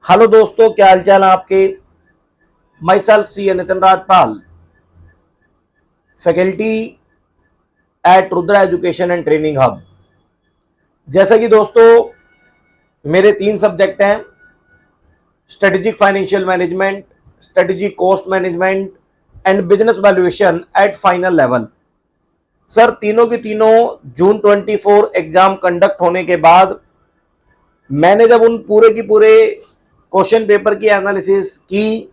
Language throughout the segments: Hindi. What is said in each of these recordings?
हेलो दोस्तों, क्या हालचाल है आपके। Myself C Nitin Rajpal, faculty at Rudra education and training hub. जैसा कि दोस्तों मेरे 3 सब्जेक्ट हैं, strategic financial management, strategic cost management and business valuation at final level. Sir तीनों की तीनों जून 24 एग्जाम कंडक्ट होने के बाद मैंने जब उन पूरे की पूरे क्वेश्चन पेपर की एनालिसिस की,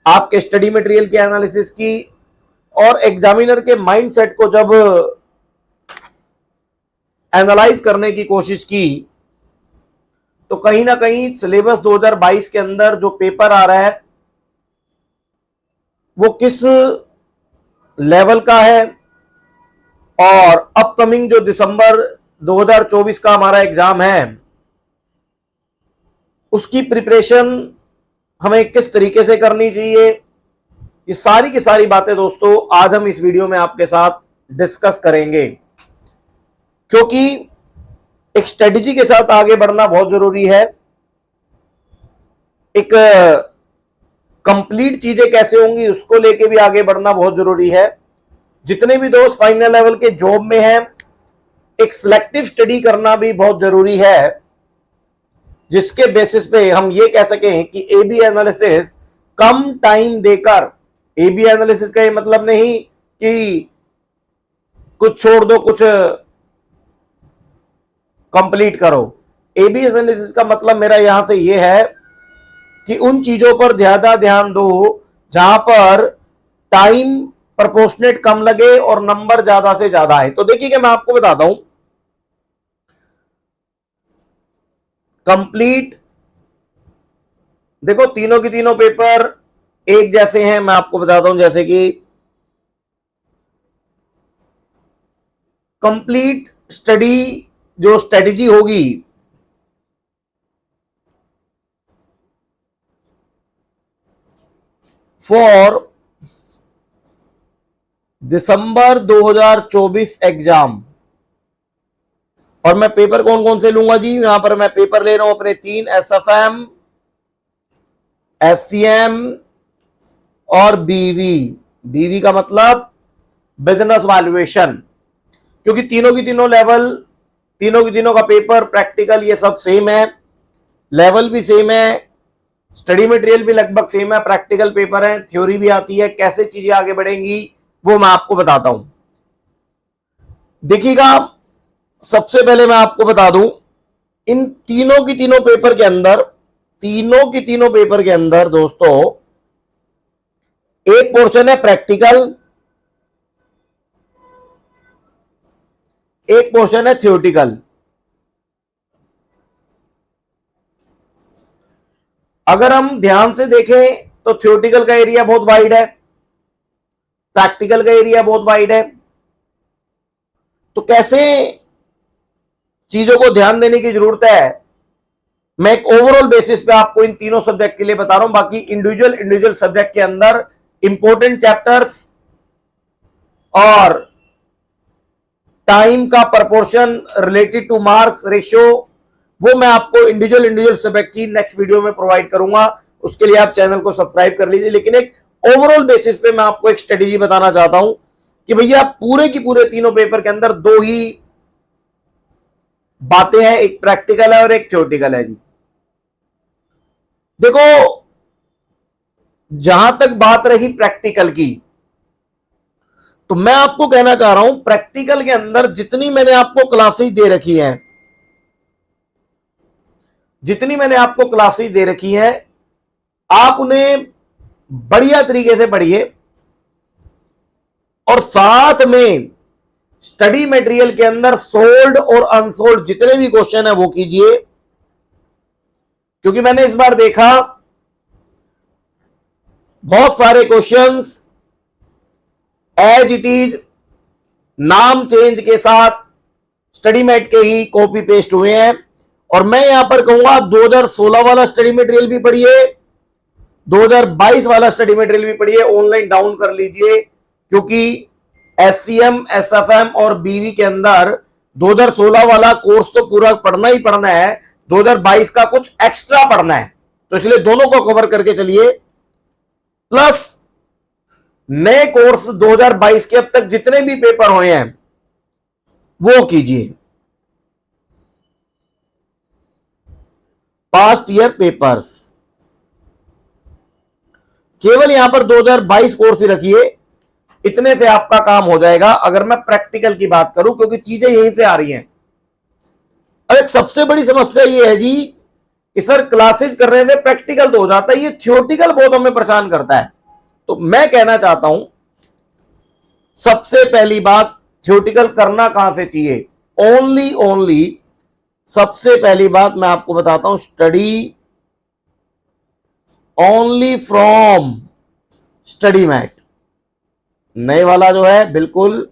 आपके स्टडी मटेरियल की एनालिसिस की और एग्जामिनर के माइंडसेट को जब एनालाइज करने की कोशिश की, तो कहीं ना कहीं सिलेबस 2022 के अंदर जो पेपर आ रहा है वो किस लेवल का है और अपकमिंग जो दिसंबर 2024 का हमारा एग्जाम है उसकी प्रिपरेशन हमें किस तरीके से करनी चाहिए, ये सारी की सारी बातें दोस्तों आज हम इस वीडियो में आपके साथ डिस्कस करेंगे। क्योंकि एक स्ट्रेटेजी के साथ आगे बढ़ना बहुत जरूरी है। एक कंप्लीट चीजें कैसे होंगी उसको लेके भी आगे बढ़ना बहुत जरूरी है। जितने भी दोस्त फाइनल लेवल के जॉब में हैं, एक सिलेक्टिव स्टडी करना भी बहुत जरूरी है, जिसके बेसिस पे हम ये कह सकें कि एबी एनालिसिस कम टाइम देकर, एबी एनालिसिस का ये मतलब नहीं कि कुछ छोड़ दो कुछ कंप्लीट करो। एबी एनालिसिस का मतलब मेरा यहां से ये है कि उन चीजों पर ज्यादा ध्यान दो जहां पर टाइम प्रोपोर्शनेट कम लगे और नंबर ज्यादा से ज्यादा है। तो देखिए कि मैं आपको बताता हूं, कंप्लीट देखो तीनों की तीनों पेपर एक जैसे हैं। मैं आपको बताता हूं जैसे कि कंप्लीट स्टडी जो स्ट्रेटेजी होगी फॉर दिसंबर 2024 एग्जाम, और मैं पेपर कौन कौन से लूंगा जी, यहां पर मैं पेपर ले रहा हूं अपने 3 एसएफएम, एससीएम और बीवी। बीवी का मतलब बिजनेस वैल्यूएशन, क्योंकि तीनों की तीनों लेवल, तीनों की तीनों का पेपर, प्रैक्टिकल ये सब सेम है, लेवल भी सेम है, स्टडी मटेरियल भी लगभग सेम है, प्रैक्टिकल पेपर है, थ्योरी भी आती है। कैसे चीजें आगे बढ़ेंगी वो मैं आपको बताता हूं। देखिएगा, सबसे पहले मैं आपको बता दूं, इन तीनों की तीनों पेपर के अंदर, तीनों की तीनों पेपर के अंदर दोस्तों एक पोर्शन है प्रैक्टिकल, एक पोर्शन है थ्योरेटिकल। अगर हम ध्यान से देखें तो थ्योरेटिकल का एरिया बहुत वाइड है, प्रैक्टिकल का एरिया बहुत वाइड है। तो कैसे चीजों को ध्यान देने की जरूरत है, मैं एक ओवरऑल बेसिस पे आपको इन तीनों सब्जेक्ट के लिए बता रहा हूं। बाकी इंडिविजुअल सब्जेक्ट के अंदर इंपॉर्टेंट चैप्टर्स और टाइम का proportion related two marks ratio, वो मैं आपको इंडिविजुअल सब्जेक्ट की नेक्स्ट वीडियो में प्रोवाइड करूंगा। उसके लिए आप चैनल को सब्सक्राइब कर लीजिए। लेकिन एक ओवरऑल बेसिस पे मैं आपको एक स्ट्रेटेजी बताना चाहता हूं कि भैया पूरे की पूरे तीनों पेपर के अंदर दो ही बातें हैं, एक प्रैक्टिकल है और एक थ्योरेटिकल है जी। देखो, जहां तक बात रही प्रैक्टिकल की, तो मैं आपको कहना चाह रहा हूं प्रैक्टिकल के अंदर जितनी मैंने आपको क्लासेस दे रखी हैं, जितनी मैंने आपको क्लासेस दे रखी हैं, आप उन्हें बढ़िया तरीके से पढ़िए और साथ में स्टडी मटेरियल के अंदर सोल्ड और अनसोल्ड जितने भी क्वेश्चन है वो कीजिए। क्योंकि मैंने इस बार देखा बहुत सारे क्वेश्चंस एज इट इज नाम चेंज के साथ स्टडी मेट के ही कॉपी पेस्ट हुए हैं। और मैं यहां पर कहूंगा 2016 वाला स्टडी मटेरियल भी पढ़िए, 2022 वाला स्टडी मटेरियल भी पढ़िए, ऑनलाइन डाउन कर लीजिए। क्योंकि एससीएम, एसएफएम और बीवी के अंदर 2016 वाला कोर्स तो पूरा पढ़ना ही पढ़ना है, 2022 का कुछ एक्स्ट्रा पढ़ना है, तो इसलिए दोनों को कवर करके चलिए। प्लस नए कोर्स 2022 के अब तक जितने भी पेपर हुए हैं वो कीजिए, पास्ट ईयर पेपर्स। केवल यहां पर 2022 कोर्स ही रखिए, इतने से आपका काम हो जाएगा। अगर मैं प्रैक्टिकल की बात करूं, क्योंकि चीजें यहीं से आ रही हैं। अब एक सबसे बड़ी समस्या ये है जी कि सर क्लासेज करने से प्रैक्टिकल तो हो जाता है, ये थ्योरेटिकल बहुत हमें परेशान करता है। तो मैं कहना चाहता हूं, सबसे पहली बात, थ्योरेटिकल करना कहां से चाहिए? ओनली सबसे पहली बात मैं आपको बताता हूं, study only from study mat. नए वाला जो है बिल्कुल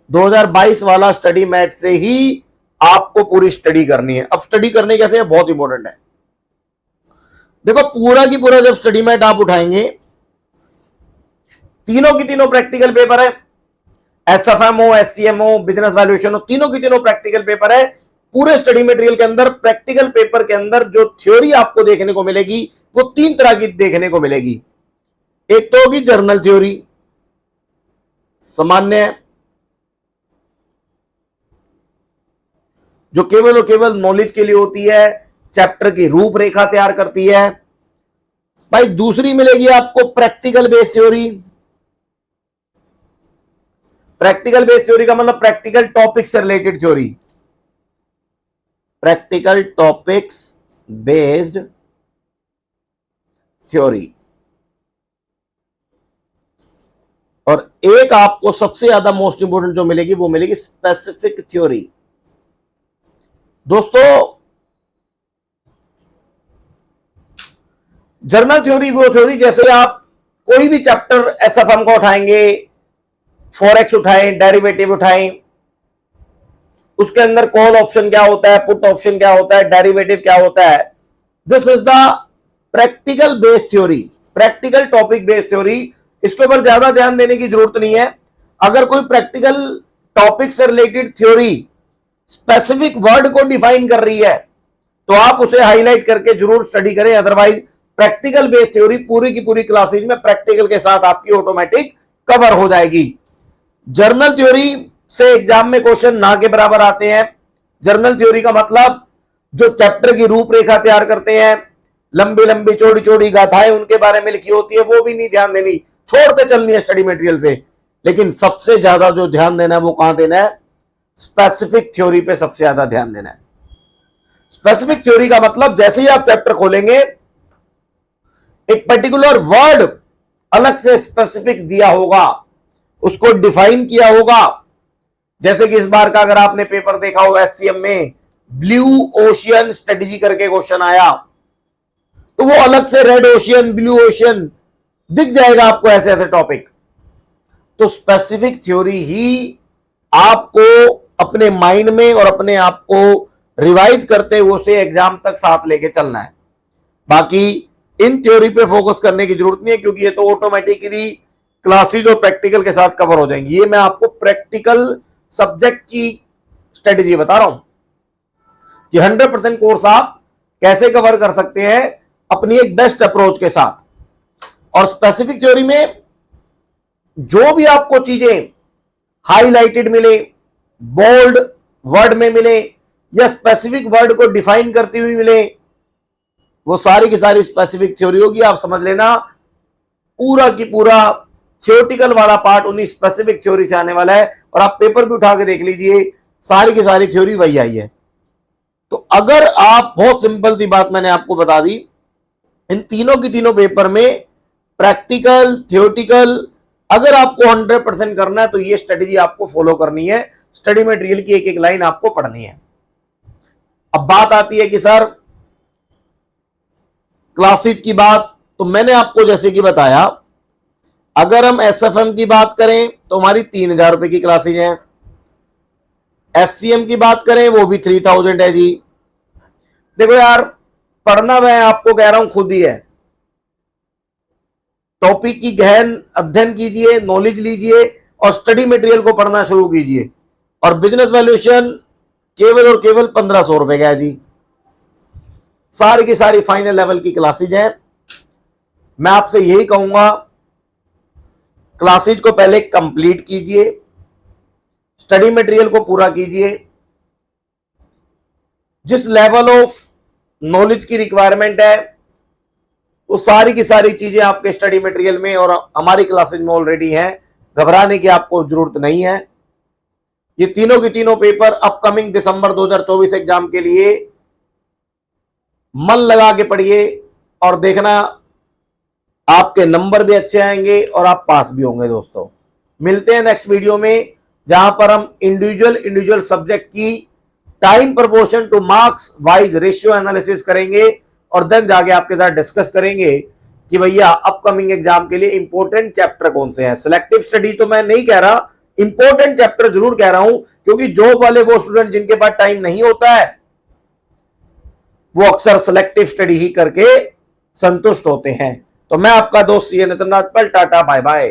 2022 वाला स्टडी मैट से ही आपको पूरी स्टडी करनी है। अब स्टडी करने कैसे है, बहुत इंपॉर्टेंट है। देखो पूरा की पूरा जब स्टडी मैट आप उठाएंगे, तीनों की तीनों प्रैक्टिकल पेपर है, एसएफएम हो, एससीएम हो, बिजनेस वैल्यूएशन हो, तीनों की तीनों प्रैक्टिकल पेपर है। पूरे स्टडी मटेरियल के अंदर प्रैक्टिकल पेपर के अंदर जो थ्योरी आपको देखने को मिलेगी वो तीन तरह की देखने को मिलेगी। एक तो होगी जर्नल थ्योरी, सामान्य, जो केवल और केवल नॉलेज के लिए होती है, चैप्टर की रूपरेखा तैयार करती है। भाई दूसरी मिलेगी आपको practical based theory. Practical based theory का मतलब प्रैक्टिकल टॉपिक से related theory, practical topics based theory. और एक आपको सबसे ज्यादा मोस्ट इंपोर्टेंट जो मिलेगी वो मिलेगी स्पेसिफिक थ्योरी। दोस्तों जर्नल थ्योरी वो थ्योरी, जैसे आप कोई भी चैप्टर एसएफएम का उठाएंगे, फॉरेक्स उठाएं, डेरिवेटिव उठाएं, उसके अंदर कॉल ऑप्शन क्या होता है, पुट ऑप्शन क्या होता है, डेरिवेटिव क्या होता है। This is the practical based theory, practical topic based theory. इसके ऊपर ज्यादा ध्यान देने की जरूरत नहीं है। अगर कोई प्रैक्टिकल टॉपिक से रिलेटेड थ्योरी स्पेसिफिक वर्ड को डिफाइन कर रही है तो आप उसे हाईलाइट करके जरूर स्टडी करें। अदरवाइज प्रैक्टिकल बेस्ड थ्योरी पूरी की पूरी क्लासेज में प्रैक्टिकल के साथ आपकी ऑटोमेटिक कवर हो जाएगी। जर्नल थ्योरी से एग्जाम में क्वेश्चन ना के बराबर आते हैं। जर्नल थ्योरी का मतलब जो चैप्टर की रूपरेखा तैयार करते हैं, लंबी लंबी चौड़ी चौड़ी गाथाएं उनके बारे में लिखी होती है, वो भी नहीं ध्यान देनी, छोड़ते चलनी है स्टडी मटेरियल से। लेकिन सबसे ज्यादा जो ध्यान देना है वो कहां देना है? स्पेसिफिक थ्योरी पे सबसे ज्यादा ध्यान देना है। स्पेसिफिक थ्योरी का मतलब जैसे ही आप चैप्टर खोलेंगे, एक पर्टिकुलर वर्ड अलग से स्पेसिफिक दिया होगा, उसको डिफाइन किया होगा। जैसे कि इस बार का अगर आपने पेपर देखा हो एससीएम में, ब्लू ओशियन स्ट्रेटेजी करके क्वेश्चन आया, तो वो अलग से रेड ओशियन, ब्लू ओशियन दिख जाएगा आपको, ऐसे ऐसे टॉपिक। तो स्पेसिफिक थ्योरी ही आपको अपने माइंड में और अपने आप को रिवाइज करते हुए उसे एग्जाम तक साथ लेके चलना है। बाकी इन थ्योरी पे फोकस करने की जरूरत नहीं है, क्योंकि ये तो ऑटोमेटिकली क्लासेज और प्रैक्टिकल के साथ कवर हो जाएंगी। ये मैं आपको प्रैक्टिकल सब्जेक्ट की स्ट्रेटेजी बता रहा हूं कि 100% कोर्स आप कैसे कवर कर सकते हैं अपनी एक बेस्ट अप्रोच के साथ। और स्पेसिफिक थ्योरी में जो भी आपको चीजें हाईलाइटेड मिले, बोल्ड वर्ड में मिले, या स्पेसिफिक वर्ड को डिफाइन करती हुई मिले, वो सारी की सारी स्पेसिफिक थ्योरी होगी। आप समझ लेना पूरा की पूरा थ्योरेटिकल वाला पार्ट उन्हीं स्पेसिफिक थ्योरी से आने वाला है। और आप पेपर भी उठा के देख लीजिए, सारी की सारी थ्योरी वही आई है। तो अगर आप, बहुत सिंपल सी बात मैंने आपको बता दी, इन तीनों की तीनों पेपर में प्रैक्टिकल, थ्योरेटिकल अगर आपको 100% करना है तो ये स्ट्रेटेजी आपको फॉलो करनी है। स्टडी मटेरियल की एक एक लाइन आपको पढ़नी है। अब बात आती है कि सर क्लासेज की बात, तो मैंने आपको जैसे कि बताया, अगर हम एसएफएम की बात करें तो हमारी 3000 रुपए की क्लासेज हैं। एससीएम की बात करें वो भी 3000 है जी। देखो यार, पढ़ना मैं आपको कह रहा हूं खुद ही है। टॉपिक की गहन अध्ययन कीजिए, नॉलेज लीजिए और स्टडी मटेरियल को पढ़ना शुरू कीजिए। और बिजनेस वैल्यूएशन केवल और केवल 1500 रुपए का है जी। सारी की सारी फाइनल लेवल की क्लासेज हैं। मैं आपसे यही कहूंगा, क्लासेज को पहले कंप्लीट कीजिए, स्टडी मटेरियल को पूरा कीजिए। जिस लेवल ऑफ नॉलेज की रिक्वायरमेंट है वो सारी की सारी चीजें आपके स्टडी मटेरियल में और हमारी क्लासेज में ऑलरेडी हैं। घबराने की आपको जरूरत नहीं है। ये तीनों की तीनों पेपर अपकमिंग दिसंबर 2024 एग्जाम के लिए मन लगा के पढ़िए और देखना आपके नंबर भी अच्छे आएंगे और आप पास भी होंगे। दोस्तों मिलते हैं नेक्स्ट वीडियो में, जहां पर हम इंडिविजुअल सब्जेक्ट की time proportion two marks wise ratio analysis करेंगे और देन जाके आपके साथ डिस्कस करेंगे कि भैया अपकमिंग एग्जाम के लिए इंपॉर्टेंट चैप्टर कौन से हैं। सिलेक्टिव स्टडी तो मैं नहीं कह रहा, इंपॉर्टेंट चैप्टर जरूर कह रहा हूं, क्योंकि जॉब वाले वो स्टूडेंट जिनके पास टाइम नहीं होता है वो अक्सर सिलेक्टिव स्टडी ही करके संतुष्ट होते हैं। तो मैं आपका दोस्त CA Nitin Rajpal, tata bye bye.